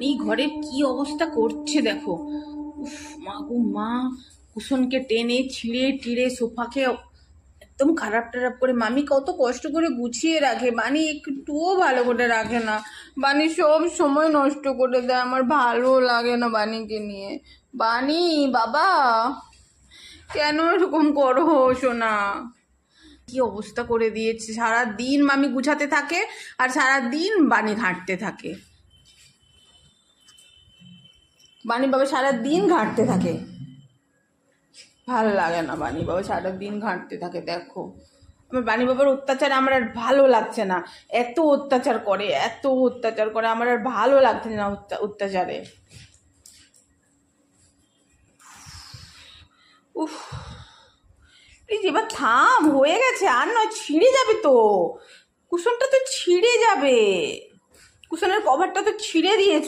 এই ঘরের কি অবস্থা করছে দেখো। উফ মা গো মা, কুশনকে টেনে ছিঁড়ে টিড়ে সোফাকে একদম খারাপ টারাপ করে মামি কত কষ্ট করে গুছিয়ে রাখে, বানি একটুও ভালো করে রাখে না। বানি সব সময় নষ্ট করে দেয়, আমার ভালো লাগে না বানিকে নিয়ে। বানি বাবা, কেন এরকম করো সোনা? কি অবস্থা করে দিয়েছে, সারা দিন মামি গুছাতে থাকে আর সারা দিন বানি ঘাঁটতে থাকে। বানি বাবা সারা দিন ঘাঁটতে থাকে, ভালো লাগে না। বানি বাবা সারা দিন ঘাঁটতে থাকে। দেখো আমার বানি বাবার অত্যাচার আমার আর ভালো লাগছে না। এত অত্যাচার করে, এত অত্যাচার করে, আমার আর ভালো লাগছে না অত্যাচারে। উফ, প্লিজ এবার থাম, হয়ে গেছে, আর নয়, ছিঁড়ে যাবে তো। কুশনটা তো ছিঁড়ে যাবে, কুশনের কভারটা তো ছিঁড়ে দিয়েছে।